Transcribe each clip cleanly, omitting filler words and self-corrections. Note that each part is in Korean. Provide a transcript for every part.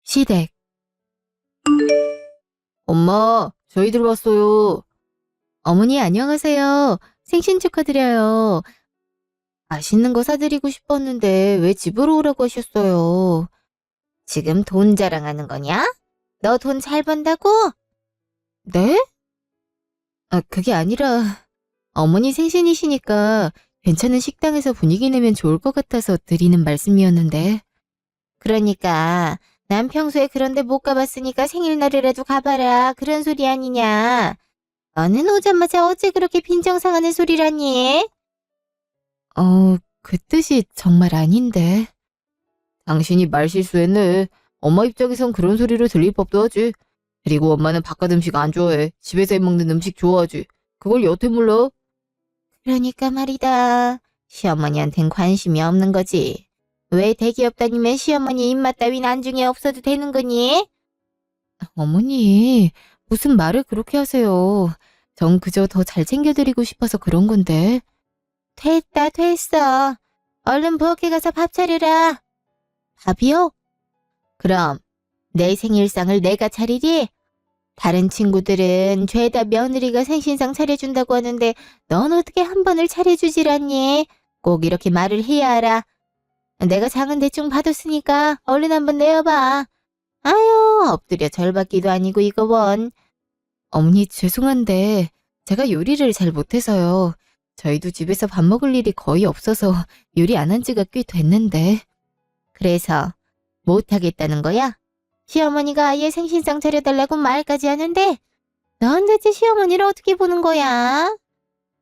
시댁. 엄마, 저희들 왔어요. 어머니 안녕하세요. 생신 축하드려요. 맛있는 거 사드리고 싶었는데 왜 집으로 오라고 하셨어요? 지금 돈 자랑하는 거냐? 너 돈 잘 번다고? 네? 그게 아니라 어머니 생신이시니까 괜찮은 식당에서 분위기 내면 좋을 것 같아서 드리는 말씀이었는데. 그러니까 난 평소에 그런데 못 가봤으니까 생일날이라도 가봐라 그런 소리 아니냐. 너는 오자마자 어째 그렇게 빈정상하는 소리라니? 그 뜻이 정말 아닌데. 당신이 말 실수했네. 엄마 입장에선 그런 소리로 들릴 법도 하지. 그리고 엄마는 바깥 음식 안 좋아해. 집에서 해먹는 음식 좋아하지. 그걸 여태 몰라? 그러니까 말이다. 시어머니한텐 관심이 없는 거지. 왜 대기업 다니면 시어머니 입맛 따윈 안중에 없어도 되는 거니? 어머니, 무슨 말을 그렇게 하세요. 전 그저 더 잘 챙겨드리고 싶어서 그런 건데. 됐다, 됐어. 얼른 부엌에 가서 밥 차려라. 밥이요? 그럼 내 생일상을 내가 차리리? 다른 친구들은 죄다 며느리가 생신상 차려준다고 하는데 넌 어떻게 한 번을 차려주질 않니? 꼭 이렇게 말을 해야 알아. 내가 장은 대충 받았으니까 얼른 한번 내어봐. 아유, 엎드려 절받기도 아니고 이거 원. 어머니 죄송한데 제가 요리를 잘 못해서요. 저희도 집에서 밥 먹을 일이 거의 없어서 요리 안 한 지가 꽤 됐는데. 그래서 못하겠다는 거야? 시어머니가 아예 생신상 차려달라고 말까지 하는데 넌 대체 시어머니를 어떻게 보는 거야?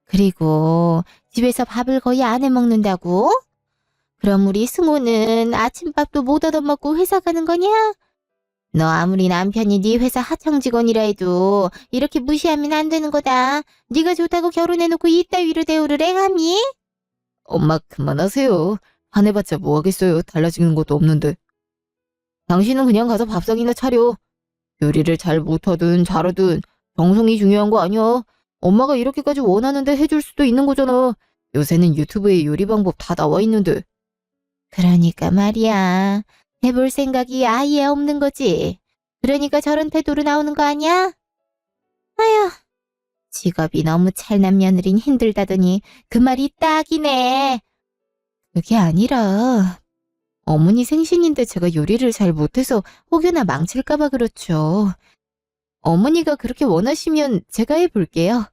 그리고 집에서 밥을 거의 안 해먹는다고? 그럼 우리 승호는 아침밥도 못 얻어먹고 회사 가는 거냐? 너 아무리 남편이 네 회사 하청 직원이라 해도 이렇게 무시하면 안 되는 거다. 네가 좋다고 결혼해놓고 이따위로 대우를 해 감히? 엄마 그만하세요. 화내봤자 뭐 하겠어요. 달라지는 것도 없는데. 당신은 그냥 가서 밥상이나 차려. 요리를 잘 못하든 잘하든 정성이 중요한 거 아니야. 엄마가 이렇게까지 원하는데 해줄 수도 있는 거잖아. 요새는 유튜브에 요리 방법 다 나와 있는데. 그러니까 말이야. 해볼 생각이 아예 없는 거지. 그러니까 저런 태도로 나오는 거 아니야? 아휴, 직업이 너무 찰난 며느린 힘들다더니 그 말이 딱이네. 그게 아니라 어머니 생신인데 제가 요리를 잘 못해서 혹여나 망칠까 봐 그렇죠. 어머니가 그렇게 원하시면 제가 해볼게요.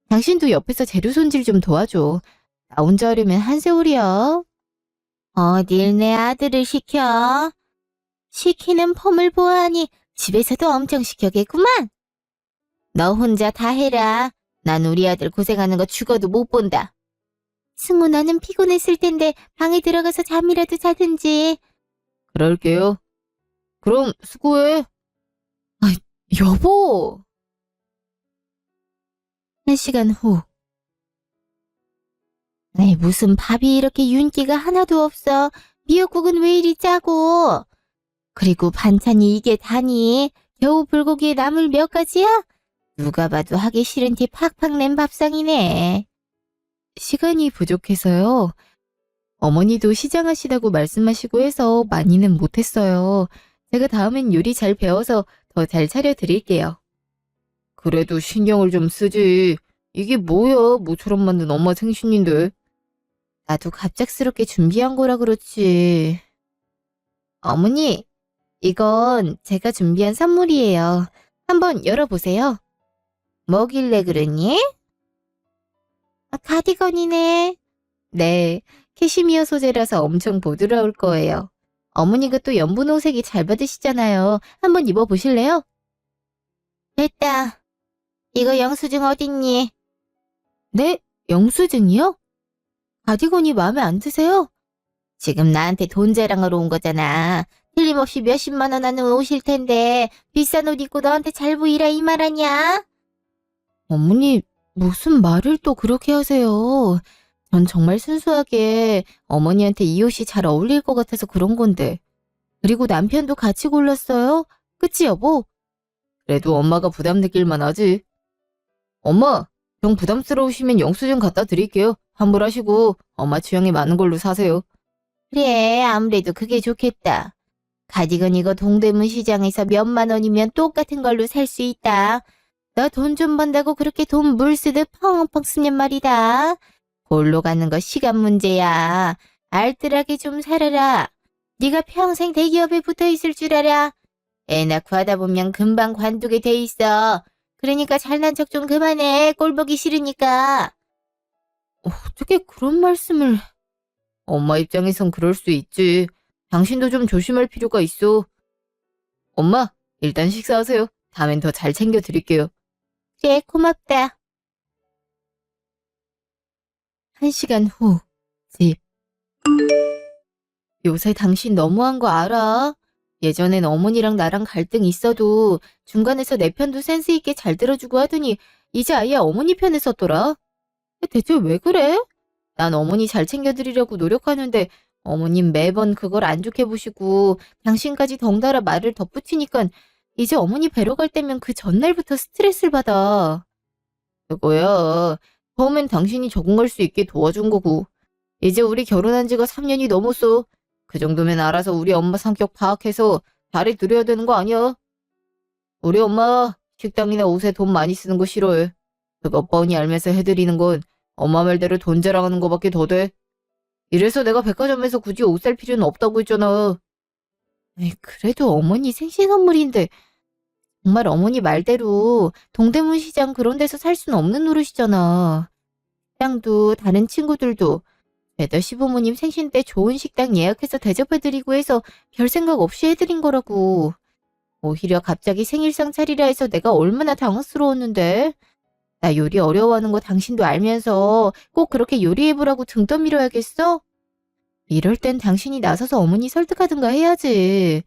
당신도 옆에서 재료 손질 좀 도와줘. 나 혼자 하려면 한 세월이야. 어딜 내 아들을 시켜? 시키는 폼을 보아하니 집에서도 엄청 시켜겠구만. 너 혼자 다 해라. 난 우리 아들 고생하는 거 죽어도 못 본다. 승우 나는 피곤했을 텐데 방에 들어가서 잠이라도 자든지. 그럴게요. 그럼 수고해. 아, 여보. 1시간 후. 에이, 무슨 밥이 이렇게 윤기가 하나도 없어. 미역국은 왜 이리 짜고. 그리고 반찬이 이게 다니. 겨우 불고기에 나물 몇 가지야? 누가 봐도 하기 싫은 티 팍팍 낸 밥상이네. 시간이 부족해서요. 어머니도 시장하시다고 말씀하시고 해서 많이는 못했어요. 제가 다음엔 요리 잘 배워서 더 잘 차려드릴게요. 그래도 신경을 좀 쓰지. 이게 뭐야, 모처럼 만든 엄마 생신인데. 나도 갑작스럽게 준비한 거라 그렇지. 어머니, 이건 제가 준비한 선물이에요. 한번 열어보세요. 뭐길래 그러니? 가디건이네. 네, 캐시미어 소재라서 엄청 부드러울 거예요. 어머니가 또 연분홍색이 잘 받으시잖아요. 한번 입어보실래요? 됐다. 이거 영수증 어딨니? 네? 영수증이요? 가디건이 마음에 안 드세요? 지금 나한테 돈 자랑하러 온 거잖아. 틀림없이 몇십만 원 하는 옷일 텐데 비싼 옷 입고 너한테 잘 보이라 이 말 아니야? 어머니, 무슨 말을 또 그렇게 하세요. 전 정말 순수하게 어머니한테 이 옷이 잘 어울릴 것 같아서 그런 건데. 그리고 남편도 같이 골랐어요. 그치 여보? 그래도 엄마가 부담 느낄만 하지. 엄마, 정 부담스러우시면 영수증 갖다 드릴게요. 환불하시고 엄마 취향에 맞는 걸로 사세요. 그래, 아무래도 그게 좋겠다. 가디건 이거 동대문 시장에서 몇만 원이면 똑같은 걸로 살 수 있다. 너 돈 좀 번다고 그렇게 돈 물 쓰듯 펑펑 쓰면 말이다. 골로 가는 거 시간 문제야. 알뜰하게 좀 살아라. 네가 평생 대기업에 붙어 있을 줄 알아. 애 낳고 하다 보면 금방 관두게 돼 있어. 그러니까 잘난 척 좀 그만해. 꼴 보기 싫으니까. 어떻게 그런 말씀을... 엄마 입장에선 그럴 수 있지. 당신도 좀 조심할 필요가 있어. 엄마, 일단 식사하세요. 다음엔 더 잘 챙겨드릴게요. 그래, 고맙다. 1시간 후, 집. 요새 당신 너무한 거 알아? 예전엔 어머니랑 나랑 갈등 있어도 중간에서 내 편도 센스 있게 잘 들어주고 하더니 이제 아예 어머니 편에 섰더라. 대체 왜 그래? 난 어머니 잘 챙겨드리려고 노력하는데 어머님 매번 그걸 안 좋게 보시고 당신까지 덩달아 말을 덧붙이니까 이제 어머니 뵈러 갈 때면 그 전날부터 스트레스를 받아. 그거야. 처음엔 당신이 적응할 수 있게 도와준 거고 이제 우리 결혼한 지가 3년이 넘었어. 그 정도면 알아서 우리 엄마 성격 파악해서 잘해드려야 되는 거 아니야? 우리 엄마 식당이나 옷에 돈 많이 쓰는 거 싫어해. 그거 뻔히 알면서 해드리는 건 엄마 말대로 돈 자랑하는 거밖에 더 돼. 이래서 내가 백화점에서 굳이 옷 살 필요는 없다고 했잖아. 에이, 그래도 어머니 생신 선물인데 정말 어머니 말대로 동대문 시장 그런 데서 살 수는 없는 노릇이잖아. 식당도 다른 친구들도 죄다 시부모님 생신 때 좋은 식당 예약해서 대접해드리고 해서 별 생각 없이 해드린 거라고. 오히려 갑자기 생일상 차리라 해서 내가 얼마나 당황스러웠는데. 나 요리 어려워하는 거 당신도 알면서 꼭 그렇게 요리해보라고 등 떠밀어야겠어? 이럴 땐 당신이 나서서 어머니 설득하든가 해야지.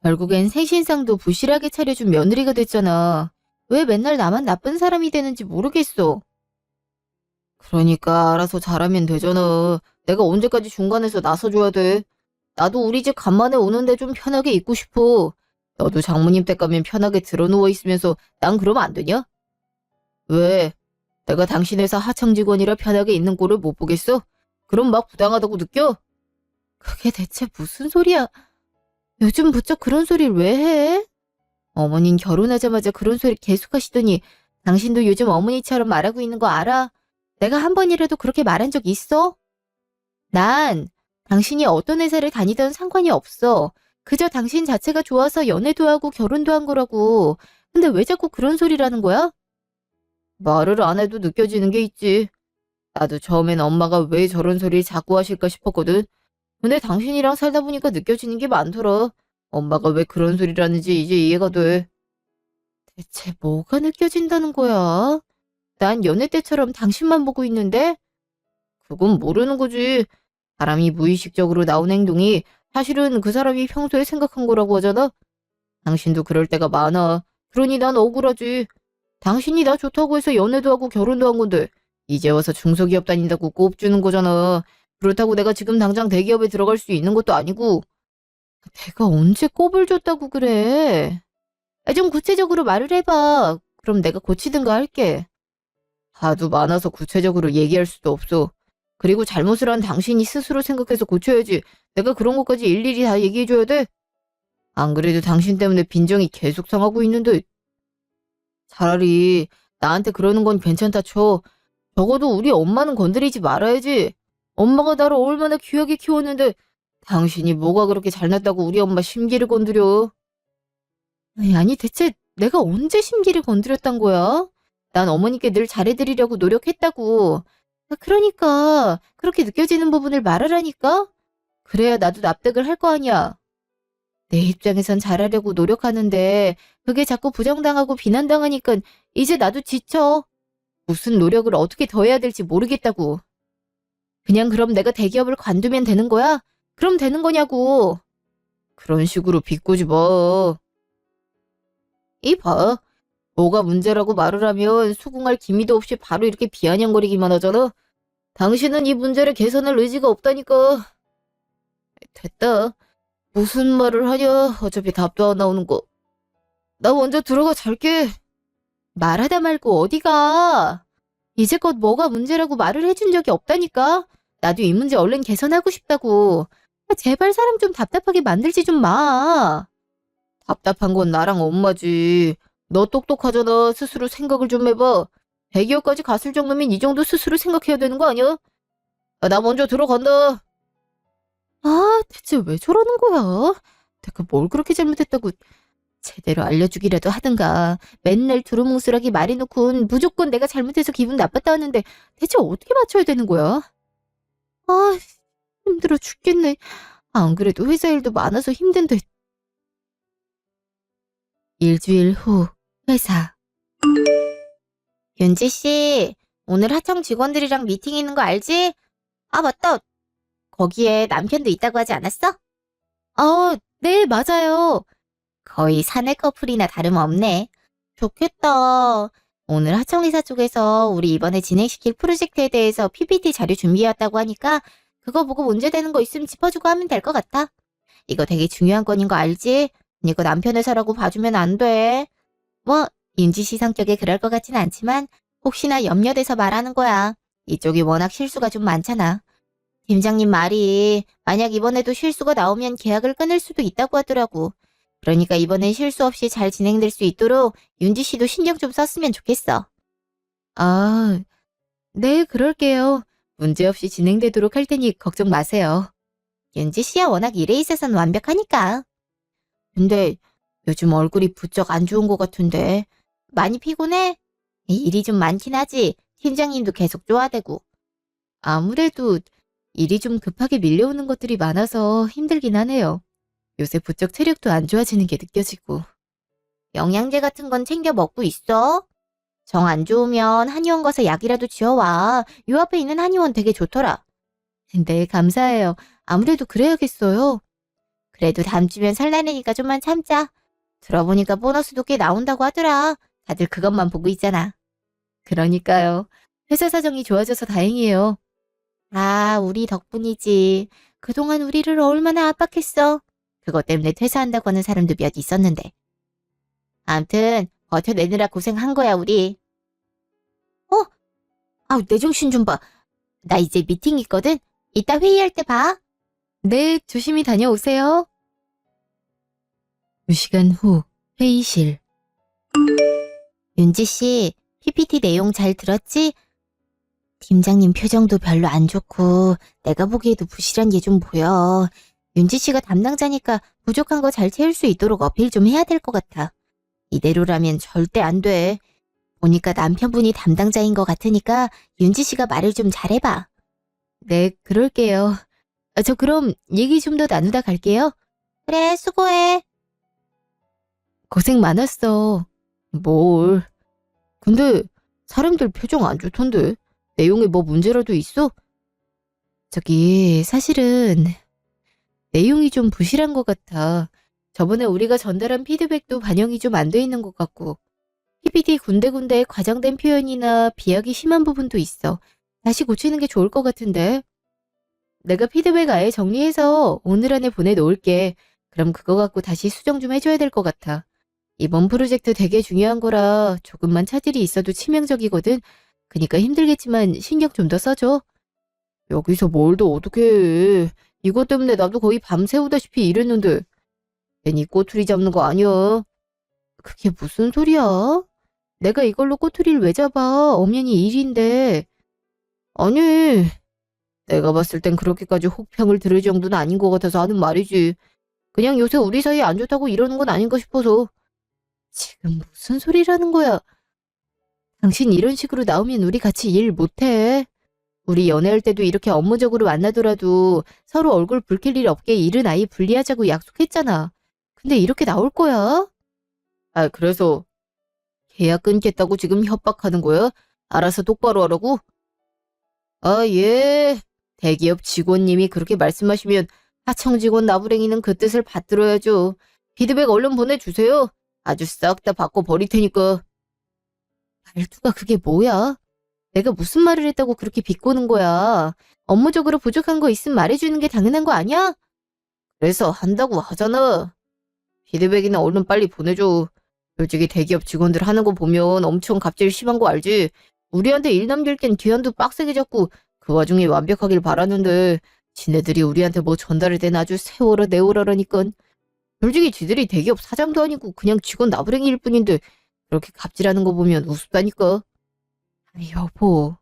결국엔 생신상도 부실하게 차려준 며느리가 됐잖아. 왜 맨날 나만 나쁜 사람이 되는지 모르겠어. 그러니까 알아서 잘하면 되잖아. 내가 언제까지 중간에서 나서줘야 돼. 나도 우리 집 간만에 오는데 좀 편하게 있고 싶어. 너도 장모님 댁 가면 편하게 드러누워 있으면서 난 그러면 안 되냐? 왜? 내가 당신 회사 하청 직원이라 편하게 있는 꼴을 못 보겠어? 그럼 막 부당하다고 느껴? 그게 대체 무슨 소리야? 요즘 부쩍 그런 소리를 왜 해? 어머닌 결혼하자마자 그런 소리 계속 하시더니 당신도 요즘 어머니처럼 말하고 있는 거 알아? 내가 한 번이라도 그렇게 말한 적 있어? 난 당신이 어떤 회사를 다니든 상관이 없어. 그저 당신 자체가 좋아서 연애도 하고 결혼도 한 거라고. 근데 왜 자꾸 그런 소리라는 거야? 말을 안 해도 느껴지는 게 있지. 나도 처음엔 엄마가 왜 저런 소리를 자꾸 하실까 싶었거든. 근데 당신이랑 살다 보니까 느껴지는 게 많더라. 엄마가 왜 그런 소리를 하는지 이제 이해가 돼. 대체 뭐가 느껴진다는 거야? 난 연애 때처럼 당신만 보고 있는데? 그건 모르는 거지. 사람이 무의식적으로 나온 행동이 사실은 그 사람이 평소에 생각한 거라고 하잖아. 당신도 그럴 때가 많아. 그러니 난 억울하지. 당신이 나 좋다고 해서 연애도 하고 결혼도 한 건데 이제 와서 중소기업 다닌다고 꼽주는 거잖아. 그렇다고 내가 지금 당장 대기업에 들어갈 수 있는 것도 아니고. 내가 언제 꼽을 줬다고 그래? 좀 구체적으로 말을 해봐. 그럼 내가 고치든가 할게. 하도 많아서 구체적으로 얘기할 수도 없어. 그리고 잘못을 한 당신이 스스로 생각해서 고쳐야지. 내가 그런 것까지 일일이 다 얘기해줘야 돼? 안 그래도 당신 때문에 빈정이 계속 상하고 있는데 차라리 나한테 그러는 건 괜찮다 쳐. 적어도 우리 엄마는 건드리지 말아야지. 엄마가 나를 얼마나 귀하게 키웠는데 당신이 뭐가 그렇게 잘났다고 우리 엄마 심기를 건드려. 아니 대체 내가 언제 심기를 건드렸단 거야? 난 어머니께 늘 잘해드리려고 노력했다고. 그러니까 그렇게 느껴지는 부분을 말하라니까? 그래야 나도 납득을 할 거 아니야. 내 입장에선 잘하려고 노력하는데 그게 자꾸 부정당하고 비난당하니까 이제 나도 지쳐. 무슨 노력을 어떻게 더 해야 될지 모르겠다고. 그냥 그럼 내가 대기업을 관두면 되는 거야? 그럼 되는 거냐고. 그런 식으로 비꼬지 마. 이봐. 뭐가 문제라고 말을 하면 수긍할 기미도 없이 바로 이렇게 비아냥거리기만 하잖아. 당신은 이 문제를 개선할 의지가 없다니까. 됐다. 무슨 말을 하냐. 어차피 답도 안 나오는 거. 나 먼저 들어가 잘게. 말하다 말고 어디가. 이제껏 뭐가 문제라고 말을 해준 적이 없다니까. 나도 이 문제 얼른 개선하고 싶다고. 제발 사람 좀 답답하게 만들지 좀 마. 답답한 건 나랑 엄마지. 너 똑똑하잖아. 스스로 생각을 좀 해봐. 대기업까지 갔을 정도면 이 정도 스스로 생각해야 되는 거 아니야? 나 먼저 들어간다. 대체 왜 저러는 거야? 내가 뭘 그렇게 잘못했다고 제대로 알려주기라도 하든가. 맨날 두루뭉술하게 말해놓고 무조건 내가 잘못해서 기분 나빴다 하는데 대체 어떻게 맞춰야 되는 거야? 아, 힘들어 죽겠네. 안 그래도 회사 일도 많아서 힘든데. 일주일 후 회사. 윤지 씨, 오늘 하청 직원들이랑 미팅 있는 거 알지? 아, 맞다. 거기에 남편도 있다고 하지 않았어? 네, 맞아요. 거의 사내 커플이나 다름없네. 좋겠다. 오늘 하청이사 쪽에서 우리 이번에 진행시킬 프로젝트에 대해서 PPT 자료 준비해왔다고 하니까 그거 보고 문제되는 거 있으면 짚어주고 하면 될 것 같아. 이거 되게 중요한 건인 거 알지? 이거 남편 회사라고 봐주면 안 돼. 뭐 윤지 씨 성격에 그럴 것 같진 않지만 혹시나 염려돼서 말하는 거야. 이쪽이 워낙 실수가 좀 많잖아. 팀장님 말이 만약 이번에도 실수가 나오면 계약을 끊을 수도 있다고 하더라고. 그러니까 이번엔 실수 없이 잘 진행될 수 있도록 윤지 씨도 신경 좀 썼으면 좋겠어. 아, 네, 그럴게요. 문제없이 진행되도록 할 테니 걱정 마세요. 윤지 씨야 워낙 일에 있어서는 완벽하니까. 근데 요즘 얼굴이 부쩍 안 좋은 것 같은데. 많이 피곤해? 일이 좀 많긴 하지. 팀장님도 계속 쪼아대고. 아무래도 일이 좀 급하게 밀려오는 것들이 많아서 힘들긴 하네요. 요새 부쩍 체력도 안 좋아지는 게 느껴지고. 영양제 같은 건 챙겨 먹고 있어? 정 안 좋으면 한의원 가서 약이라도 지어와. 요 앞에 있는 한의원 되게 좋더라. 네, 감사해요. 아무래도 그래야겠어요. 그래도 다음 주면 설날이니까 좀만 참자. 들어보니까 보너스도 꽤 나온다고 하더라. 다들 그것만 보고 있잖아. 그러니까요. 회사 사정이 좋아져서 다행이에요. 아, 우리 덕분이지. 그동안 우리를 얼마나 압박했어. 그것 때문에 퇴사한다고 하는 사람도 몇 있었는데. 암튼 버텨내느라 고생한 거야, 우리. 내 정신 좀 봐. 나 이제 미팅 있거든? 이따 회의할 때 봐. 네, 조심히 다녀오세요. 2시간 후 회의실. 윤지 씨, PPT 내용 잘 들었지? 팀장님 표정도 별로 안 좋고 내가 보기에도 부실한 게 좀 보여. 윤지 씨가 담당자니까 부족한 거 잘 채울 수 있도록 어필 좀 해야 될 것 같아. 이대로라면 절대 안 돼. 보니까 남편분이 담당자인 것 같으니까 윤지 씨가 말을 좀 잘해봐. 네, 그럴게요. 저 그럼 얘기 좀 더 나누다 갈게요. 그래, 수고해. 고생 많았어. 뭘. 근데 사람들 표정 안 좋던데. 내용에 뭐 문제라도 있어? 사실은 내용이 좀 부실한 것 같아. 저번에 우리가 전달한 피드백도 반영이 좀 안 돼 있는 것 같고. PPT 군데군데 과장된 표현이나 비약이 심한 부분도 있어. 다시 고치는 게 좋을 것 같은데. 내가 피드백 아예 정리해서 오늘 안에 보내놓을게. 그럼 그거 갖고 다시 수정 좀 해줘야 될 것 같아. 이번 프로젝트 되게 중요한 거라 조금만 차질이 있어도 치명적이거든. 그니까 힘들겠지만 신경 좀 더 써줘. 여기서 뭘 더 어떻게 해. 이것 때문에 나도 거의 밤 새우다시피 일했는데. 괜히 꼬투리 잡는 거 아니야. 그게 무슨 소리야? 내가 이걸로 꼬투리를 왜 잡아? 엄연히 일인데. 아니, 내가 봤을 땐 그렇게까지 혹평을 들을 정도는 아닌 것 같아서 하는 말이지. 그냥 요새 우리 사이에 안 좋다고 이러는 건 아닌가 싶어서. 지금 무슨 소리라는 거야? 당신 이런 식으로 나오면 우리 같이 일 못해. 우리 연애할 때도 이렇게 업무적으로 만나더라도 서로 얼굴 붉힐 일 없게 일은 아예 분리하자고 약속했잖아. 근데 이렇게 나올 거야? 그래서 계약 끊겠다고 지금 협박하는 거야? 알아서 똑바로 하라고? 예. 대기업 직원님이 그렇게 말씀하시면 하청 직원 나부랭이는 그 뜻을 받들어야죠. 피드백 얼른 보내주세요. 아주 싹 다 바꿔버릴 테니까. 말투가 그게 뭐야? 내가 무슨 말을 했다고 그렇게 비꼬는 거야? 업무적으로 부족한 거 있으면 말해주는 게 당연한 거 아니야? 그래서 한다고 하잖아. 피드백이나 얼른 빨리 보내줘. 솔직히 대기업 직원들 하는 거 보면 엄청 갑질 심한 거 알지? 우리한테 일 남길 땐 기한도 빡세게 잡고 그 와중에 완벽하길 바라는데 지네들이 우리한테 뭐 전달을 된 아주 세월호 내월호라니깐. 솔직히 지들이 대기업 사장도 아니고 그냥 직원 나부랭이일 뿐인데 그렇게 갑질하는 거 보면 우습다니까. 아니, 여보,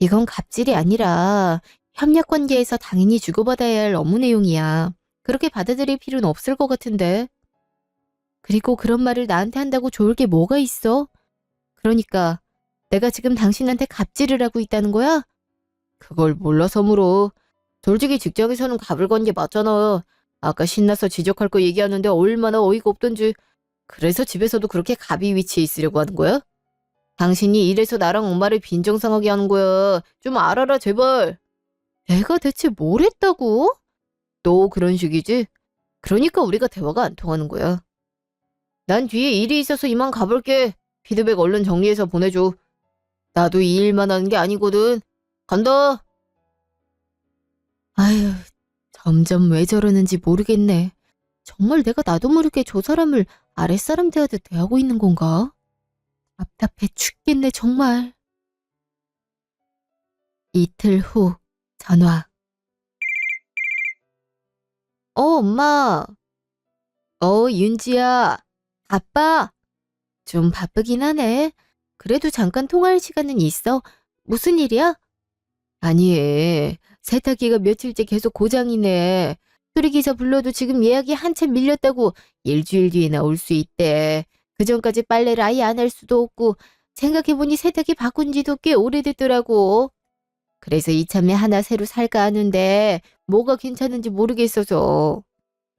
이건 갑질이 아니라 협력 관계에서 당연히 주고받아야 할 업무 내용이야. 그렇게 받아들일 필요는 없을 것 같은데. 그리고 그런 말을 나한테 한다고 좋을 게 뭐가 있어? 그러니까 내가 지금 당신한테 갑질을 하고 있다는 거야? 그걸 몰라서 물어. 솔직히 직장에서는 갑을 건 게 맞잖아. 아까 신나서 지적할 거 얘기하는데 얼마나 어이가 없던지. 그래서 집에서도 그렇게 갑이 위치해 있으려고 하는 거야? 당신이 이래서 나랑 엄마를 빈정상하게 하는 거야. 좀 알아라, 제발. 내가 대체 뭘 했다고? 또 그런 식이지? 그러니까 우리가 대화가 안 통하는 거야. 난 뒤에 일이 있어서 이만 가볼게. 피드백 얼른 정리해서 보내줘. 나도 이 일만 하는 게 아니거든. 간다. 아휴, 점점 왜 저러는지 모르겠네. 정말 내가 나도 모르게 저 사람을 아랫사람 대하듯 대하고 있는 건가? 답답해 죽겠네, 정말. 이틀 후, 전화. 엄마. 윤지야. 바빠? 좀 바쁘긴 하네. 그래도 잠깐 통화할 시간은 있어. 무슨 일이야? 아니, 세탁기가 며칠째 계속 고장이네. 수리기사 불러도 지금 예약이 한참 밀렸다고 일주일 뒤에나 올 수 있대. 그 전까지 빨래를 아예 안 할 수도 없고 생각해보니 세탁기 바꾼 지도 꽤 오래됐더라고. 그래서 이참에 하나 새로 살까 하는데 뭐가 괜찮은지 모르겠어서.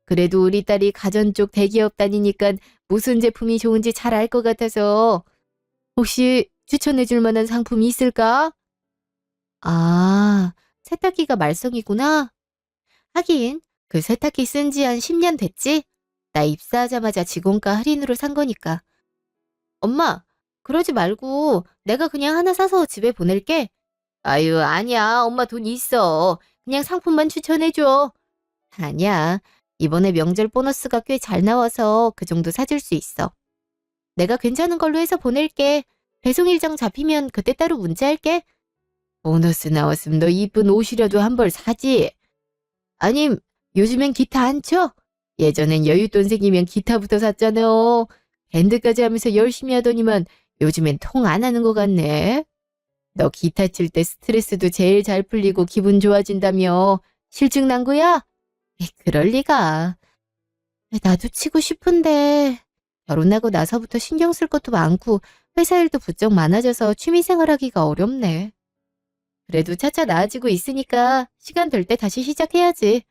그래도 우리 딸이 가전 쪽 대기업 다니니까 무슨 제품이 좋은지 잘 알 것 같아서 혹시 추천해줄 만한 상품이 있을까? 아, 세탁기가 말썽이구나. 하긴 그 세탁기 쓴 지 한 10년 됐지? 나 입사하자마자 직원가 할인으로 산 거니까. 엄마, 그러지 말고 내가 그냥 하나 사서 집에 보낼게. 아유, 아니야. 엄마 돈 있어. 그냥 상품만 추천해줘. 아니야. 이번에 명절 보너스가 꽤 잘 나와서 그 정도 사줄 수 있어. 내가 괜찮은 걸로 해서 보낼게. 배송 일정 잡히면 그때 따로 문자할게. 보너스 나왔으면 너 이쁜 옷이라도 한 벌 사지. 아님, 요즘엔 기타 안 쳐? 예전엔 여윳돈 생기면 기타부터 샀잖아. 밴드까지 하면서 열심히 하더니만 요즘엔 통 안 하는 것 같네. 너 기타 칠 때 스트레스도 제일 잘 풀리고 기분 좋아진다며. 실증 난 거야? 그럴 리가. 나도 치고 싶은데 결혼하고 나서부터 신경 쓸 것도 많고 회사 일도 부쩍 많아져서 취미생활 하기가 어렵네. 그래도 차차 나아지고 있으니까 시간 될 때 다시 시작해야지.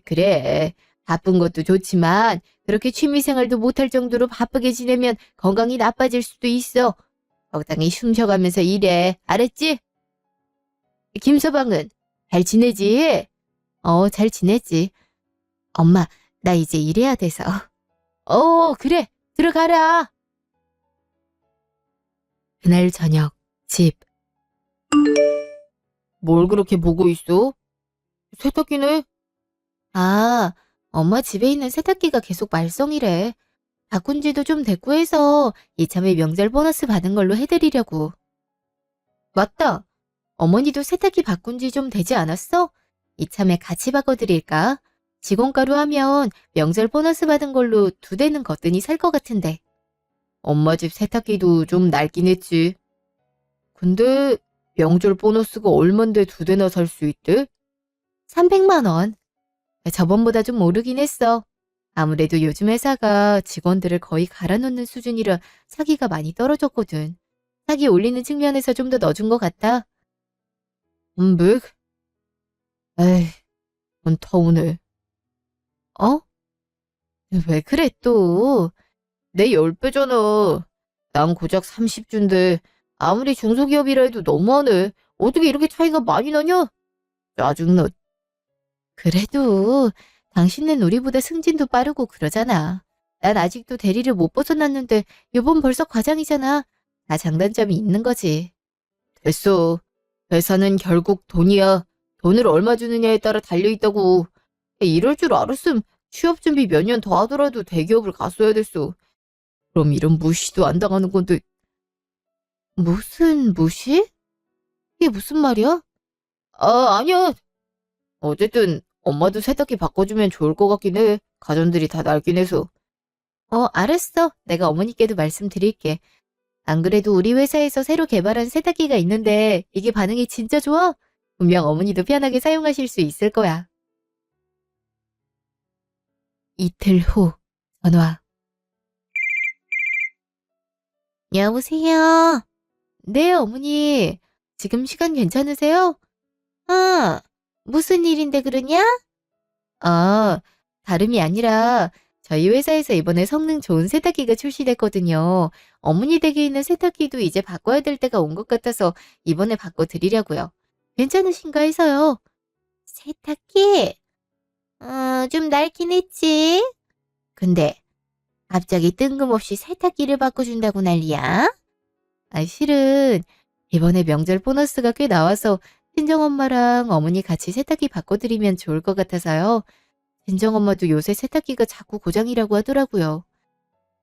그래, 바쁜 것도 좋지만 그렇게 취미생활도 못할 정도로 바쁘게 지내면 건강이 나빠질 수도 있어. 적당히 숨 쉬어가면서 일해. 알았지? 김서방은 잘 지내지? 잘 지내지. 엄마, 나 이제 일해야 돼서. 그래. 들어가라. 그날 저녁, 집. 뭘 그렇게 보고 있어? 세탁기네? 아, 엄마 집에 있는 세탁기가 계속 말썽이래. 바꾼 지도 좀 됐고 해서 이참에 명절 보너스 받은 걸로 해드리려고. 맞다. 어머니도 세탁기 바꾼 지 좀 되지 않았어? 이참에 같이 바꿔드릴까? 직원가로 하면 명절 보너스 받은 걸로 2대는 거뜬히 살 것 같은데. 엄마 집 세탁기도 좀 낡긴 했지. 근데 명절 보너스가 얼만데 2대나 살 수 있대? 300만 원. 저번보다 좀 오르긴 했어. 아무래도 요즘 회사가 직원들을 거의 갈아놓는 수준이라 사기가 많이 떨어졌거든. 사기 올리는 측면에서 좀 더 넣어준 것 같아. 뭐? 에이, 넌 터우네. 어? 왜 그래 또? 내 10배잖아. 난 고작 30주인데 아무리 중소기업이라 해도 너무하네. 어떻게 이렇게 차이가 많이 나냐? 짜증나. 그래도 당신은 우리보다 승진도 빠르고 그러잖아. 난 아직도 대리를 못 벗어났는데 요번 벌써 과장이잖아. 다 장단점이 있는 거지. 됐어. 회사는 결국 돈이야. 돈을 얼마 주느냐에 따라 달려있다고. 이럴 줄 알았음 취업 준비 몇 년 더 하더라도 대기업을 갔어야 됐어. 그럼 이런 무시도 안 당하는 건데. 무슨 무시? 이게 무슨 말이야? 아니야. 어쨌든 엄마도 세탁기 바꿔주면 좋을 것 같긴 해. 가전들이 다 낡긴 해서. 알았어. 내가 어머니께도 말씀드릴게. 안 그래도 우리 회사에서 새로 개발한 세탁기가 있는데 이게 반응이 진짜 좋아. 분명 어머니도 편하게 사용하실 수 있을 거야. 이틀 후 전화. 여보세요. 네, 어머니. 지금 시간 괜찮으세요? 무슨 일인데 그러냐? 아, 다름이 아니라 저희 회사에서 이번에 성능 좋은 세탁기가 출시됐거든요. 어머니 댁에 있는 세탁기도 이제 바꿔야 될 때가 온 것 같아서 이번에 바꿔드리려고요. 괜찮으신가 해서요. 세탁기? 좀 낡긴 했지. 근데 갑자기 뜬금없이 세탁기를 바꿔준다고 난리야? 실은 이번에 명절 보너스가 꽤 나와서 친정엄마랑 어머니 같이 세탁기 바꿔드리면 좋을 것 같아서요. 친정엄마도 요새 세탁기가 자꾸 고장이라고 하더라고요.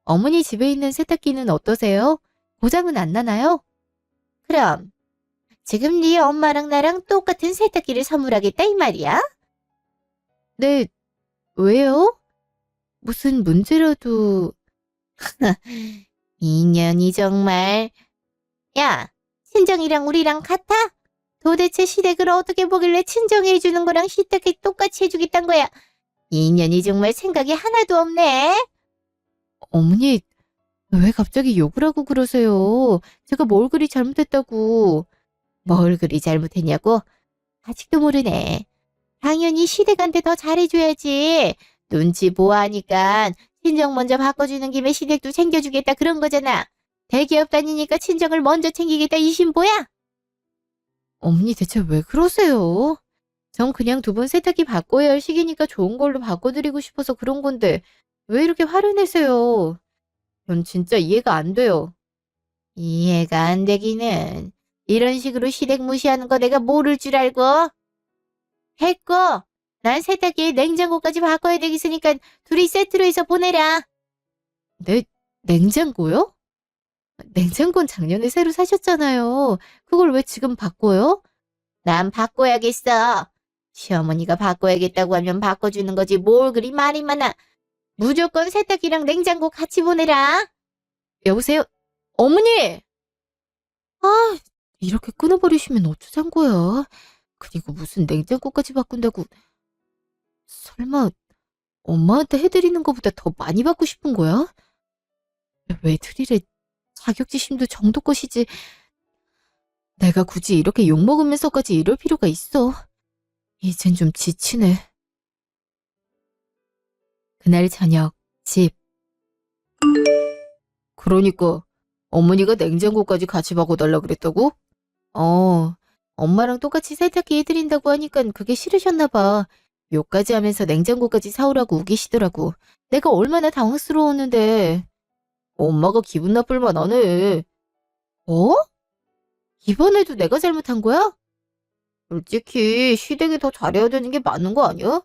어머니 집에 있는 세탁기는 어떠세요? 고장은 안 나나요? 그럼 지금 네 엄마랑 나랑 똑같은 세탁기를 선물하겠다 이 말이야? 네, 왜요? 무슨 문제라도... 인연이 정말... 야, 친정이랑 우리랑 같아? 도대체 시댁을 어떻게 보길래 친정이 해주는 거랑 시댁이 똑같이 해주겠단 거야? 인연이 정말 생각이 하나도 없네. 어머니, 왜 갑자기 욕을 하고 그러세요? 제가 뭘 그리 잘못했다고. 뭘 그리 잘못했냐고? 아직도 모르네. 당연히 시댁한테 더 잘해줘야지. 눈치 보아하니까 친정 먼저 바꿔주는 김에 시댁도 챙겨주겠다 그런 거잖아. 대기업 다니니까 친정을 먼저 챙기겠다 이 신보야? 어머니 대체 왜 그러세요? 전 그냥 두 번 세탁기 바꿔야 할 시기니까 좋은 걸로 바꿔드리고 싶어서 그런 건데 왜 이렇게 화를 내세요? 전 진짜 이해가 안 돼요. 이해가 안 되기는. 이런 식으로 시댁 무시하는 거 내가 모를 줄 알고? 했고, 난 세탁기에 냉장고까지 바꿔야 되겠으니까 둘이 세트로 해서 보내라. 네, 냉장고요? 냉장고는 작년에 새로 사셨잖아요. 그걸 왜 지금 바꿔요? 난 바꿔야겠어. 시어머니가 바꿔야겠다고 하면 바꿔주는 거지 뭘 그리 말이 많아. 무조건 세탁기랑 냉장고 같이 보내라. 여보세요? 어머니! 아, 이렇게 끊어버리시면 어쩌잔 거야. 그리고 무슨 냉장고까지 바꾼다고. 설마 엄마한테 해드리는 것보다 더 많이 받고 싶은 거야? 왜 드리래? 자격지심도 정도 것이지. 내가 굳이 이렇게 욕먹으면서까지 이럴 필요가 있어. 이젠 좀 지치네. 그날 저녁, 집. 그러니까 어머니가 냉장고까지 같이 바꿔달라 그랬다고? 어, 엄마랑 똑같이 세탁기 해드린다고 하니까 그게 싫으셨나 봐. 욕까지 하면서 냉장고까지 사오라고 우기시더라고. 내가 얼마나 당황스러웠는데. 엄마가 기분 나쁠 만하네. 어? 이번에도 내가 잘못한 거야? 솔직히 시댁이 더 잘해야 되는 게 맞는 거 아니야?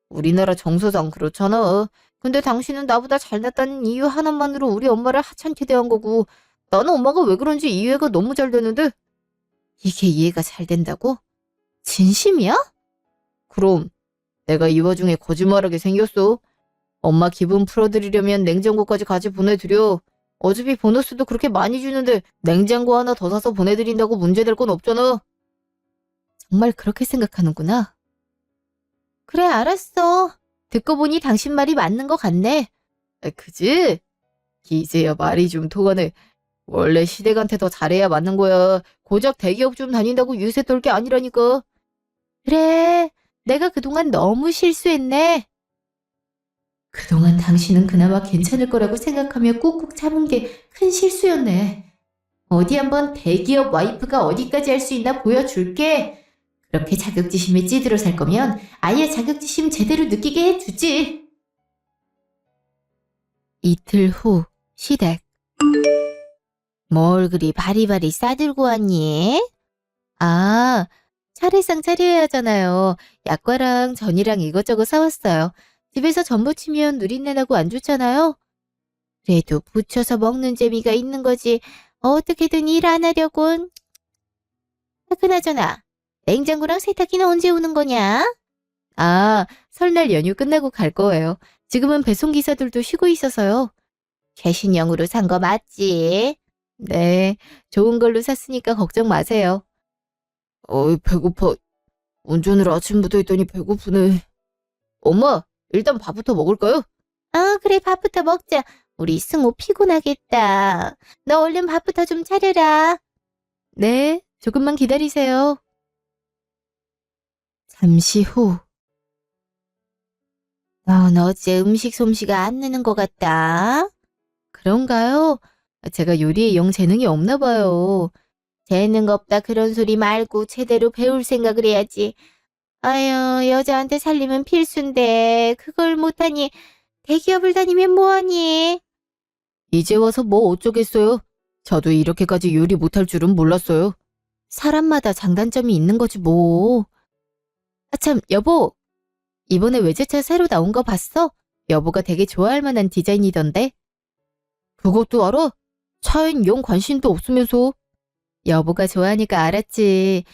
우리나라 정서상 그렇잖아. 근데 당신은 나보다 잘났다는 이유 하나만으로 우리 엄마를 하찮게 대한 거고 나는 엄마가 왜 그런지 이해가 너무 잘 되는데 이게 이해가 잘 된다고? 진심이야? 그럼 내가 이 와중에 거짓말하게 생겼어. 엄마 기분 풀어드리려면 냉장고까지 같이 보내드려. 어차피 보너스도 그렇게 많이 주는데 냉장고 하나 더 사서 보내드린다고 문제될 건 없잖아. 정말 그렇게 생각하는구나. 그래, 알았어. 듣고 보니 당신 말이 맞는 것 같네. 그지? 이제야 말이 좀 통하네. 원래 시댁한테 더 잘해야 맞는 거야. 고작 대기업 좀 다닌다고 유세 떨 게 아니라니까. 그래, 내가 그동안 너무 실수했네. 그동안 당신은 그나마 괜찮을 거라고 생각하며 꾹꾹 참은 게 큰 실수였네. 어디 한번 대기업 와이프가 어디까지 할 수 있나 보여줄게. 그렇게 자격지심에 찌들어 살 거면 아예 자격지심 제대로 느끼게 해주지. 이틀 후, 시댁. 뭘 그리 바리바리 싸들고 왔니? 아, 차례상 차려야 하잖아요. 약과랑 전이랑 이것저것 사왔어요. 집에서 전 부치면 누린내 나고 안 좋잖아요. 그래도 부쳐서 먹는 재미가 있는 거지. 어떻게든 일 안 하려곤. 그나저나 냉장고랑 세탁기는 언제 오는 거냐? 아, 설날 연휴 끝나고 갈 거예요. 지금은 배송기사들도 쉬고 있어서요. 최신형으로 산 거 맞지? 네, 좋은 걸로 샀으니까 걱정 마세요. 어이, 배고파. 운전을 아침부터 했더니 배고프네. 엄마, 일단 밥부터 먹을까요? 그래, 밥부터 먹자. 우리 승우 피곤하겠다. 너 얼른 밥부터 좀 차려라. 네, 조금만 기다리세요. 잠시 후. 넌 어째 음식 솜씨가 안 느는 것 같다. 그런가요? 제가 요리에 영 재능이 없나 봐요. 재능 없다 그런 소리 말고 제대로 배울 생각을 해야지. 아유, 여자한테 살림은 필수인데 그걸 못하니 대기업을 다니면 뭐하니? 이제 와서 뭐 어쩌겠어요. 저도 이렇게까지 요리 못할 줄은 몰랐어요. 사람마다 장단점이 있는 거지 뭐. 아참, 여보. 이번에 외제차 새로 나온 거 봤어? 여보가 되게 좋아할 만한 디자인이던데. 그것도 알아? 차엔 영 관심도 없으면서. 여보가 좋아하니까 알았지.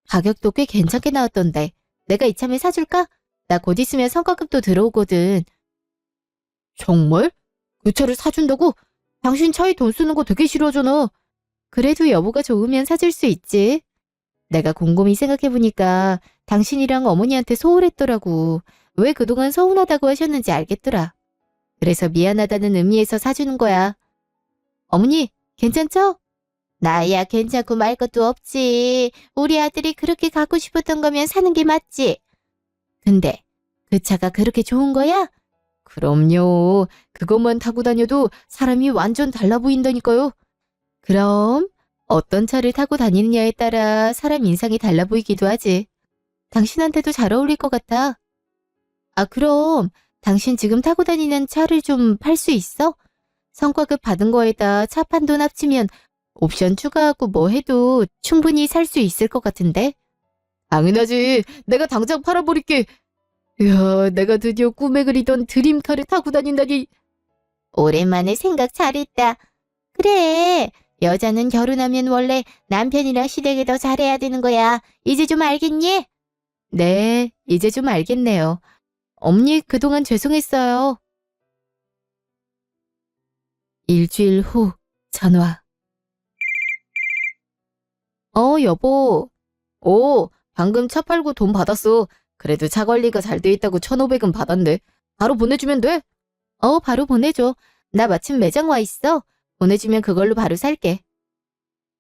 가격도 꽤 괜찮게 나왔던데. 내가 이참에 사줄까? 나 곧 있으면 성과급도 들어오거든. 정말? 그 차를 사준다고? 당신 차에 돈 쓰는 거 되게 싫어하잖아. 그래도 여보가 좋으면 사줄 수 있지. 내가 곰곰이 생각해보니까 당신이랑 어머니한테 소홀했더라고. 왜 그동안 서운하다고 하셨는지 알겠더라. 그래서 미안하다는 의미에서 사주는 거야. 어머니, 괜찮죠? 나야 괜찮고 말 것도 없지. 우리 아들이 그렇게 갖고 싶었던 거면 사는 게 맞지. 근데 그 차가 그렇게 좋은 거야? 그럼요. 그것만 타고 다녀도 사람이 완전 달라 보인다니까요. 그럼 어떤 차를 타고 다니느냐에 따라 사람 인상이 달라 보이기도 하지. 당신한테도 잘 어울릴 것 같아. 아, 그럼 당신 지금 타고 다니는 차를 좀 팔 수 있어? 성과급 받은 거에다 차 판 돈 합치면 옵션 추가하고 뭐 해도 충분히 살 수 있을 것 같은데? 당연하지. 내가 당장 팔아버릴게. 이야, 내가 드디어 꿈에 그리던 드림카를 타고 다닌다니. 오랜만에 생각 잘했다. 그래. 여자는 결혼하면 원래 남편이랑 시댁을 더 잘해야 되는 거야. 이제 좀 알겠니? 네, 이제 좀 알겠네요. 엄니 그동안 죄송했어요. 일주일 후 전화. 여보. 방금 차 팔고 돈 받았어. 그래도 차 관리가 잘 돼 있다고 1,500원 받았네. 바로 보내주면 돼. 바로 보내줘. 나 마침 매장 와 있어. 보내주면 그걸로 바로 살게.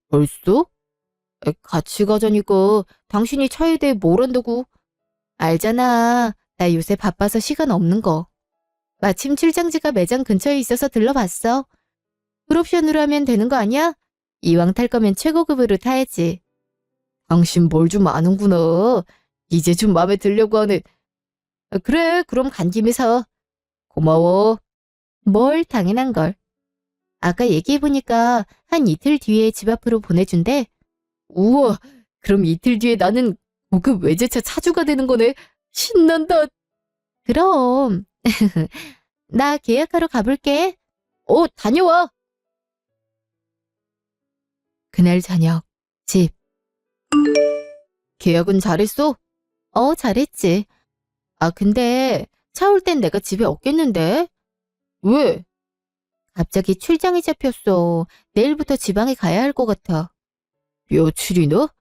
벌써? 같이 가자니까 당신이 차에 대해 뭘 안다고. 알잖아. 나 요새 바빠서 시간 없는 거. 마침 출장지가 매장 근처에 있어서 들러봤어. 풀옵션으로 하면 되는 거 아니야? 이왕 탈 거면 최고급으로 타야지. 당신 뭘 좀 아는구나. 이제 좀 마음에 들려고 하네. 그래, 그럼 간 김에 사. 고마워. 뭘 당연한 걸. 아까 얘기해보니까 한 이틀 뒤에 집 앞으로 보내준대. 우와, 그럼 이틀 뒤에 나는 고급 외제차 차주가 되는 거네. 신난다. 그럼. 나 계약하러 가볼게. 다녀와. 그날 저녁, 집. 계약은 잘했어? 잘했지. 아, 근데 차 올 땐 내가 집에 없겠는데? 왜? 갑자기 출장이 잡혔어. 내일부터 지방에 가야 할 것 같아. 며칠이나?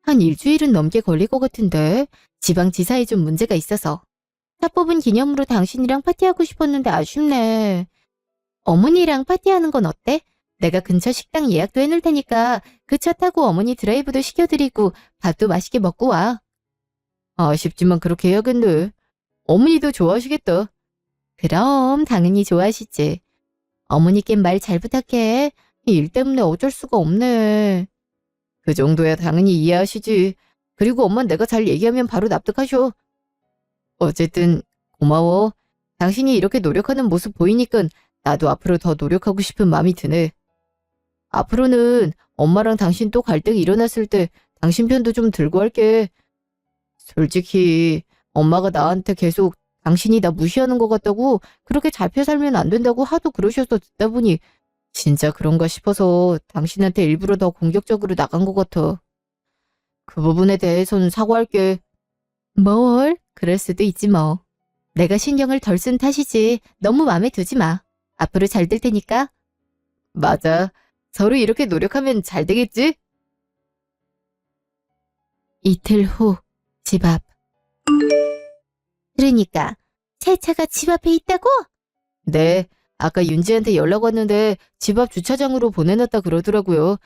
한 일주일은 넘게 걸릴 것 같은데. 지방지사에 좀 문제가 있어서. 차 뽑은 기념으로 당신이랑 파티하고 싶었는데 아쉽네. 어머니랑 파티하는 건 어때? 내가 근처 식당 예약도 해놓을 테니까 그 차 타고 어머니 드라이브도 시켜드리고 밥도 맛있게 먹고 와. 아쉽지만 그렇게 해야겠네. 어머니도 좋아하시겠다. 그럼 당연히 좋아하시지. 어머니께 말 잘 부탁해. 일 때문에 어쩔 수가 없네. 그 정도야 당연히 이해하시지. 그리고 엄만 내가 잘 얘기하면 바로 납득하셔. 어쨌든 고마워. 당신이 이렇게 노력하는 모습 보이니까 나도 앞으로 더 노력하고 싶은 마음이 드네. 앞으로는 엄마랑 당신 또 갈등이 일어났을 때 당신 편도 좀 들고 할게. 솔직히 엄마가 나한테 계속 당신이 나 무시하는 것 같다고 그렇게 잡혀 살면 안 된다고 하도 그러셔서 듣다 보니 진짜 그런가 싶어서 당신한테 일부러 더 공격적으로 나간 것 같아. 그 부분에 대해서는 사과할게. 뭘? 그럴 수도 있지 뭐. 내가 신경을 덜 쓴 탓이지. 너무 마음에 두지 마. 앞으로 잘 될 테니까. 맞아. 서로 이렇게 노력하면 잘 되겠지? 이틀 후, 집 앞. 그러니까 새 차가 집 앞에 있다고? 네. 아까 윤지한테 연락 왔는데 집 앞 주차장으로 보내놨다 그러더라고요.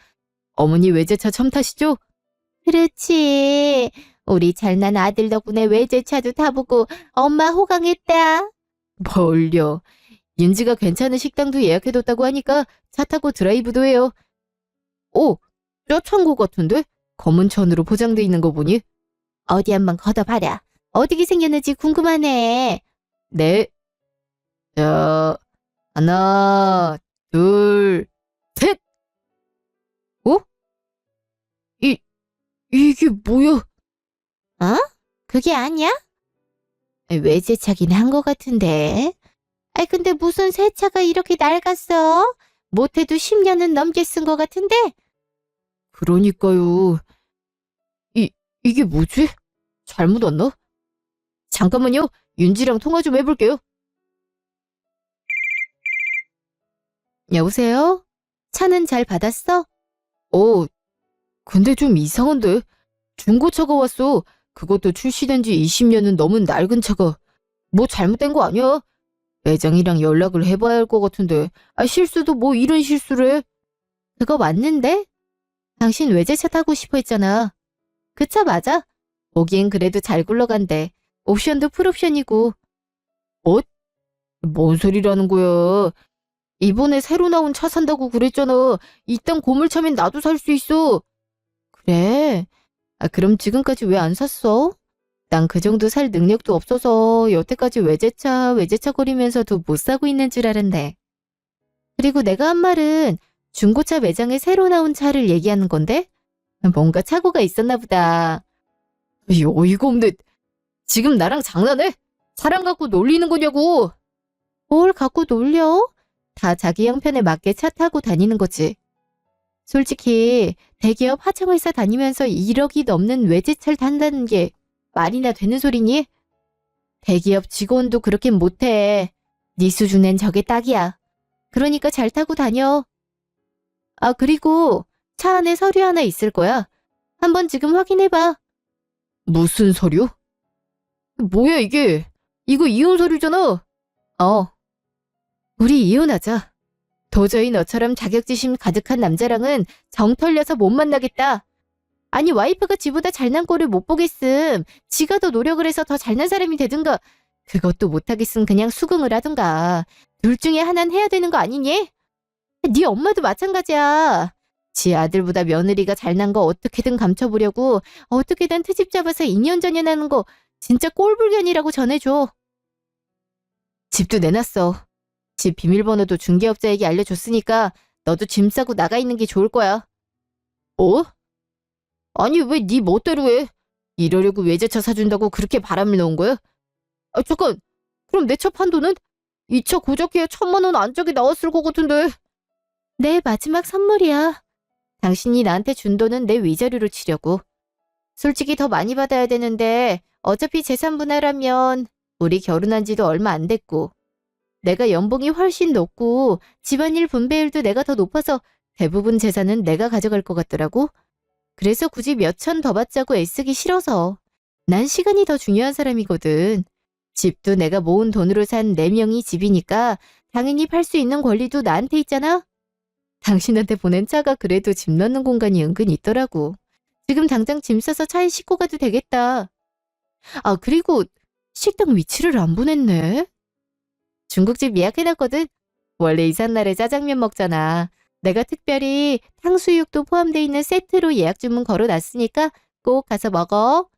어머니 외제차 처음 타시죠? 그렇지. 우리 잘난 아들 덕분에 외제차도 타보고 엄마 호강했다. 뭘요. 윤지가 괜찮은 식당도 예약해뒀다고 하니까 차 타고 드라이브도 해요. 오, 저 창고 같은데? 검은 천으로 포장돼 있는 거 보니? 어디 한번 걷어봐라. 어떻게 생겼는지 궁금하네. 네. 자, 하나, 둘, 셋! 어? 이게 뭐야? 어? 그게 아니야? 외제차긴 한 거 같은데. 아이, 근데 무슨 새 차가 이렇게 낡았어? 못해도 10년은 넘게 쓴 거 같은데? 그러니까요. 이게 뭐지? 잘못 왔나? 잠깐만요. 윤지랑 통화 좀 해볼게요. 여보세요? 차는 잘 받았어? 근데 좀 이상한데? 중고차가 왔어. 그것도 출시된 지 20년은 넘은 낡은 차가. 뭐 잘못된 거 아니야? 매장이랑 연락을 해봐야 할 것 같은데. 실수도 뭐 이런 실수를 해? 그거 맞는데? 당신 외제차 타고 싶어 했잖아. 그 차 맞아? 보기엔 그래도 잘 굴러간대. 옵션도 풀옵션이고. 뭐? 뭔 소리라는 거야? 이번에 새로 나온 차 산다고 그랬잖아. 이딴 고물차면 나도 살 수 있어. 그래? 그럼 지금까지 왜 안 샀어? 난 그 정도 살 능력도 없어서 여태까지 외제차 거리면서도 못 사고 있는 줄 알았네. 그리고 내가 한 말은 중고차 매장에 새로 나온 차를 얘기하는 건데? 뭔가 착오가 있었나 보다. 어이가 없네. 지금 나랑 장난해? 사람 갖고 놀리는 거냐고. 뭘 갖고 놀려? 다 자기 형편에 맞게 차 타고 다니는 거지. 솔직히 대기업 하청회사 다니면서 1억이 넘는 외제차를 탄다는 게 말이나 되는 소리니? 대기업 직원도 그렇게 못해. 네 수준엔 저게 딱이야. 그러니까 잘 타고 다녀. 그리고 차 안에 서류 하나 있을 거야. 한번 지금 확인해봐. 무슨 서류? 뭐야 이게? 이거 이혼 서류잖아. 우리 이혼하자. 도저히 너처럼 자격지심 가득한 남자랑은 정 털려서 못 만나겠다. 아니 와이프가 지보다 잘난 꼴을 못 보겠음. 지가 더 노력을 해서 더 잘난 사람이 되든가. 그것도 못하겠음 그냥 수긍을 하든가. 둘 중에 하나는 해야 되는 거 아니니? 네 엄마도 마찬가지야. 지 아들보다 며느리가 잘난 거 어떻게든 감춰보려고 어떻게든 트집 잡아서 2년 전연하는 거 진짜 꼴불견이라고 전해줘. 집도 내놨어. 집 비밀번호도 중개업자에게 알려줬으니까 너도 짐 싸고 나가 있는 게 좋을 거야. 아니 왜 네 멋대로 해? 이러려고 외제차 사준다고 그렇게 바람을 넣은 거야? 잠깐. 그럼 내 차 판도는? 이 차 고작해야 1,000만 원 안짝이 나왔을 것 같은데. 내 마지막 선물이야. 당신이 나한테 준 돈은 내 위자료로 치려고. 솔직히 더 많이 받아야 되는데 어차피 재산 분할하면 우리 결혼한 지도 얼마 안 됐고 내가 연봉이 훨씬 높고 집안일 분배율도 내가 더 높아서 대부분 재산은 내가 가져갈 것 같더라고. 그래서 굳이 몇 천 더 받자고 애쓰기 싫어서. 난 시간이 더 중요한 사람이거든. 집도 내가 모은 돈으로 산 4명이 집이니까 당연히 팔 수 있는 권리도 나한테 있잖아. 당신한테 보낸 차가 그래도 집 넣는 공간이 은근 있더라고. 지금 당장 짐 싸서 차에 싣고 가도 되겠다. 그리고 식당 위치를 안 보냈네. 중국집 예약해놨거든. 원래 이삿날에 짜장면 먹잖아. 내가 특별히 탕수육도 포함돼 있는 세트로 예약 주문 걸어놨으니까 꼭 가서 먹어.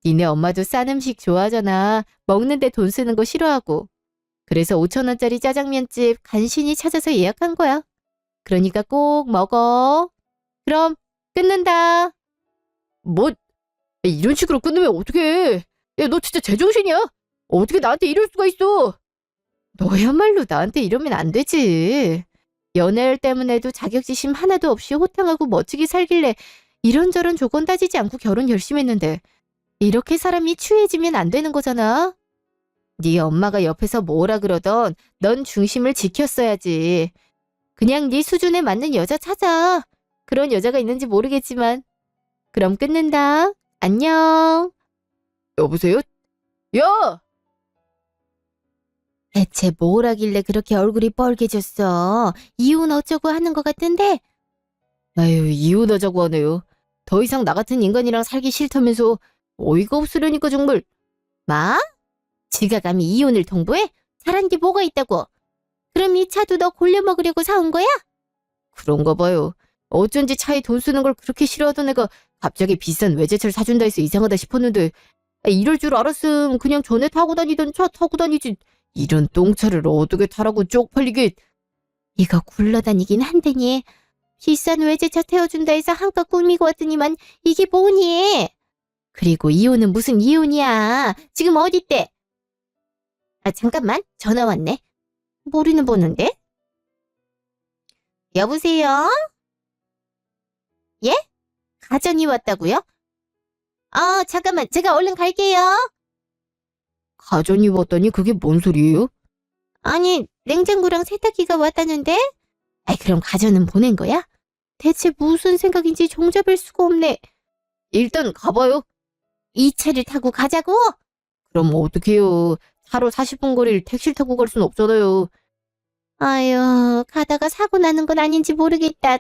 니네 엄마도 싼 음식 좋아하잖아. 먹는데 돈 쓰는 거 싫어하고. 그래서 5,000원짜리 짜장면집 간신히 찾아서 예약한 거야. 그러니까 꼭 먹어. 그럼 끊는다. 뭐 이런 식으로 끊으면 어떡해. 야, 너 진짜 제정신이야? 어떻게 나한테 이럴 수가 있어? 너야말로 나한테 이러면 안 되지. 연애할 때문에도 자격지심 하나도 없이 호탕하고 멋지게 살길래 이런저런 조건 따지지 않고 결혼 열심히 했는데 이렇게 사람이 추해지면 안 되는 거잖아. 네 엄마가 옆에서 뭐라 그러던 넌 중심을 지켰어야지. 그냥 네 수준에 맞는 여자 찾아. 그런 여자가 있는지 모르겠지만. 그럼 끊는다. 안녕. 여보세요? 야! 대체 뭘 하길래 그렇게 얼굴이 뻘개졌어? 이혼 어쩌고 하는 것 같은데? 아유, 이혼하자고 하네요. 더 이상 나 같은 인간이랑 살기 싫다면서 어이가 없으려니까 정말. 마? 지가 감히 이혼을 통보해? 잘한 게 뭐가 있다고? 그럼 이 차도 너 골려 먹으려고 사온 거야? 그런가 봐요. 어쩐지 차에 돈 쓰는 걸 그렇게 싫어하던 애가 갑자기 비싼 외제차를 사준다 해서 이상하다 싶었는데 이럴 줄 알았음 그냥 전에 타고 다니던 차 타고 다니지. 이런 똥차를 어떻게 타라고 쪽팔리게. 이거 굴러다니긴 한데니. 비싼 외제차 태워준다 해서 한껏 꾸미고 왔더니만 이게 뭐니? 그리고 이혼은 무슨 이혼이야. 지금 어딨대? 아, 잠깐만. 전화 왔네. 모르는 번호인데? 여보세요? 예? 가전이 왔다고요? 잠깐만. 제가 얼른 갈게요. 가전이 왔다니 그게 뭔 소리예요? 아니, 냉장고랑 세탁기가 왔다는데? 아이, 그럼 가전은 보낸 거야? 대체 무슨 생각인지 종잡을 수가 없네. 일단 가봐요. 이 차를 타고 가자고? 그럼 어떡해요. 차로 40분 거리를 택시를 타고 갈 순 없잖아요. 아유, 가다가 사고 나는 건 아닌지 모르겠다.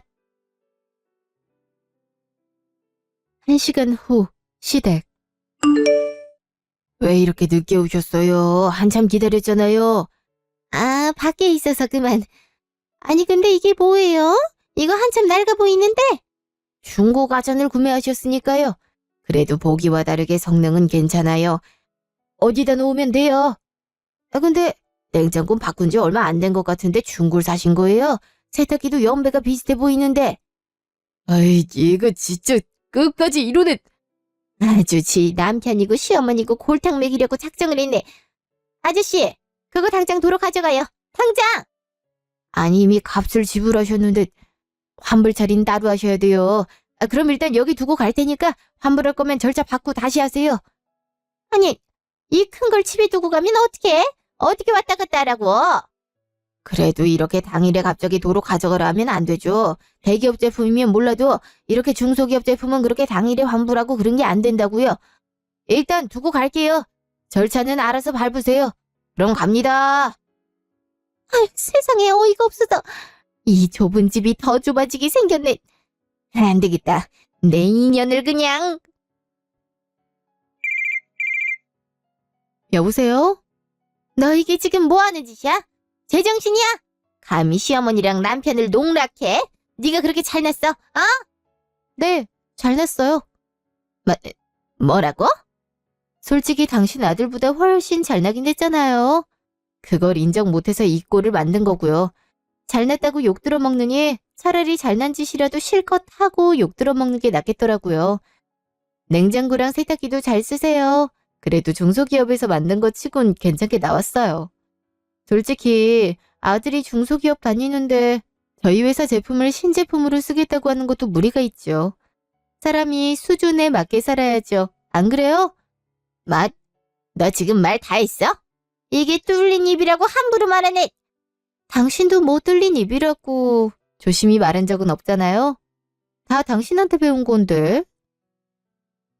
1시간 후, 시댁. 왜 이렇게 늦게 오셨어요? 한참 기다렸잖아요. 아, 밖에 있어서 그만. 아니, 근데 이게 뭐예요? 이거 한참 낡아 보이는데? 중고 가전을 구매하셨으니까요. 그래도 보기와 다르게 성능은 괜찮아요. 어디다 놓으면 돼요? 아, 근데 냉장고 바꾼 지 얼마 안 된 것 같은데 중고를 사신 거예요? 세탁기도 연배가 비슷해 보이는데. 아이, 이거 진짜 끝까지 이러네. 아주 지 남편이고 시어머니고 골탕 먹이려고 작정을 했네. 아저씨, 그거 당장 도로 가져가요. 당장! 아니, 이미 값을 지불하셨는데 환불 처리는 따로 하셔야 돼요. 아, 그럼 일단 여기 두고 갈 테니까 환불할 거면 절차 받고 다시 하세요. 아니, 이 큰 걸 집에 두고 가면 어떡해? 어떻게 왔다 갔다 하라고? 그래도 이렇게 당일에 갑자기 도로 가져가라 하면 안 되죠. 대기업 제품이면 몰라도 이렇게 중소기업 제품은 그렇게 당일에 환불하고 그런 게 안 된다고요. 일단 두고 갈게요. 절차는 알아서 밟으세요. 그럼 갑니다. 아유, 세상에 어이가 없어서. 이 좁은 집이 더 좁아지게 생겼네. 안 되겠다. 내 인연을 그냥. 여보세요? 너 이게 지금 뭐 하는 짓이야? 제정신이야? 감히 시어머니랑 남편을 농락해? 네가 그렇게 잘났어? 어? 네, 잘났어요. 뭐라고? 솔직히 당신 아들보다 훨씬 잘나긴 했잖아요. 그걸 인정 못해서 이 꼴을 만든 거고요. 잘났다고 욕 들어먹느니 차라리 잘난 짓이라도 실컷 하고 욕 들어먹는 게 낫겠더라고요. 냉장고랑 세탁기도 잘 쓰세요. 그래도 중소기업에서 만든 것 치곤 괜찮게 나왔어요. 솔직히 아들이 중소기업 다니는데 저희 회사 제품을 신제품으로 쓰겠다고 하는 것도 무리가 있죠. 사람이 수준에 맞게 살아야죠. 안 그래요? 너 지금 말 다 했어? 이게 뚫린 입이라고 함부로 말하네. 당신도 못 뚫린 입이라고 조심히 말한 적은 없잖아요. 다 당신한테 배운 건데.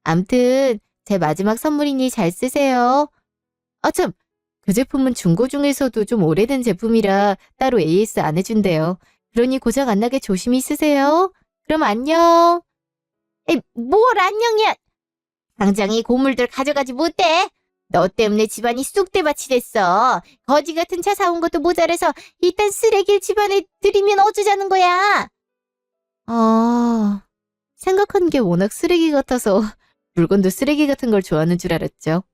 암튼 제 마지막 선물이니 잘 쓰세요. 아 참, 그 제품은 중고 중에서도 좀 오래된 제품이라 따로 AS 안 해준대요. 그러니 고장 안 나게 조심히 쓰세요. 그럼 안녕. 에이, 뭘 안녕이야. 당장 이 고물들 가져가지 못해. 너 때문에 집안이 쑥대밭이 됐어. 거지 같은 차 사온 것도 모자라서 이딴 쓰레기를 집안에 들이면 어쩌자는 거야. 생각한 게 워낙 쓰레기 같아서 물건도 쓰레기 같은 걸 좋아하는 줄 알았죠.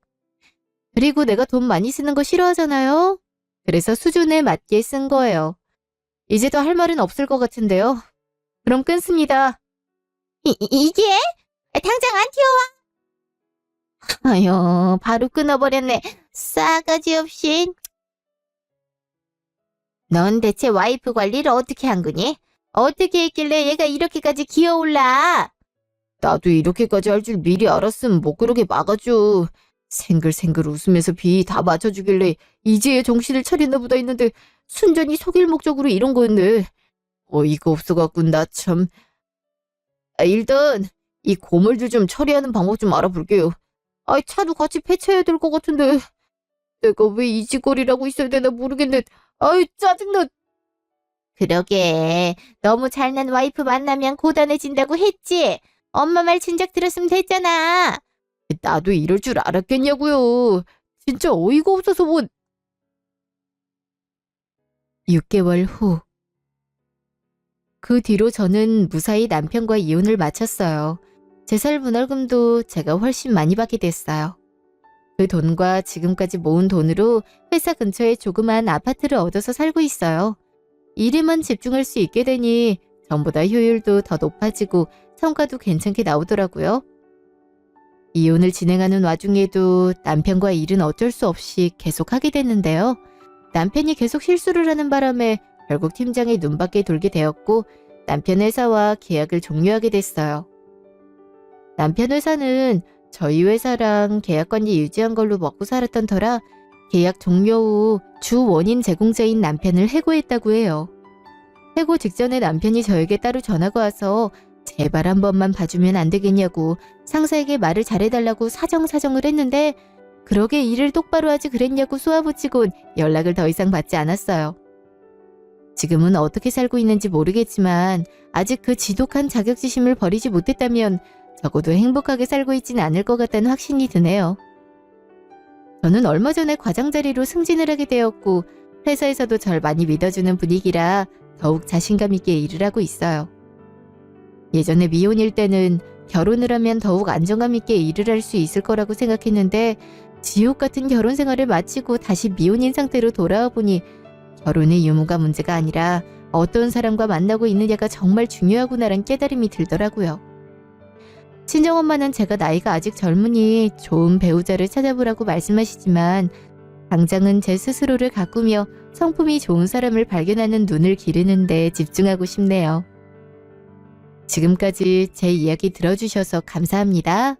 그리고 내가 돈 많이 쓰는 거 싫어하잖아요. 그래서 수준에 맞게 쓴 거예요. 이제 더 할 말은 없을 것 같은데요. 그럼 끊습니다. 이게? 당장 안 튀어와. 아유, 바로 끊어버렸네. 싸가지 없이. 넌 대체 와이프 관리를 어떻게 한 거니? 어떻게 했길래 얘가 이렇게까지 기어올라? 나도 이렇게까지 할 줄 미리 알았으면 못 그러게 막아줘. 생글생글 웃으면서 비 다 맞춰주길래 이제야 정신을 차렸나 보다 했는데 순전히 속일 목적으로 이런 거였네. 어이가 없어갖고 나 참. 일단 이 고물들 좀 처리하는 방법 좀 알아볼게요. 차도 같이 폐차해야 될 것 같은데 내가 왜 이 짓거리라고 있어야 되나 모르겠네. 짜증나. 그러게. 너무 잘난 와이프 만나면 고단해진다고 했지? 엄마 말 진작 들었으면 됐잖아. 나도 이럴 줄 알았겠냐고요. 진짜 어이가 없어서 뭐. 6개월 후. 그 뒤로 저는 무사히 남편과 이혼을 마쳤어요. 제살 분할금도 제가 훨씬 많이 받게 됐어요. 그 돈과 지금까지 모은 돈으로 회사 근처에 조그만 아파트를 얻어서 살고 있어요. 일에만 집중할 수 있게 되니 전보다 효율도 더 높아지고 성과도 괜찮게 나오더라고요. 이혼을 진행하는 와중에도 남편과 일은 어쩔 수 없이 계속 하게 됐는데요. 남편이 계속 실수를 하는 바람에 결국 팀장의 눈밖에 돌게 되었고 남편 회사와 계약을 종료하게 됐어요. 남편 회사는 저희 회사랑 계약관계 유지한 걸로 먹고 살았던 터라 계약 종료 후 주 원인 제공자인 남편을 해고했다고 해요. 해고 직전에 남편이 저에게 따로 전화가 와서 제발 한 번만 봐주면 안 되겠냐고 상사에게 말을 잘해달라고 사정사정을 했는데 그러게 일을 똑바로 하지 그랬냐고 쏘아붙이곤 연락을 더 이상 받지 않았어요. 지금은 어떻게 살고 있는지 모르겠지만 아직 그 지독한 자격지심을 버리지 못했다면 적어도 행복하게 살고 있진 않을 것 같다는 확신이 드네요. 저는 얼마 전에 과장 자리로 승진을 하게 되었고 회사에서도 절 많이 믿어주는 분위기라 더욱 자신감 있게 일을 하고 있어요. 예전에 미혼일 때는 결혼을 하면 더욱 안정감 있게 일을 할 수 있을 거라고 생각했는데 지옥 같은 결혼 생활을 마치고 다시 미혼인 상태로 돌아와 보니 결혼의 유무가 문제가 아니라 어떤 사람과 만나고 있느냐가 정말 중요하구나란 깨달음이 들더라고요. 친정엄마는 제가 나이가 아직 젊으니 좋은 배우자를 찾아보라고 말씀하시지만 당장은 제 스스로를 가꾸며 성품이 좋은 사람을 발견하는 눈을 기르는 데 집중하고 싶네요. 지금까지 제 이야기 들어주셔서 감사합니다.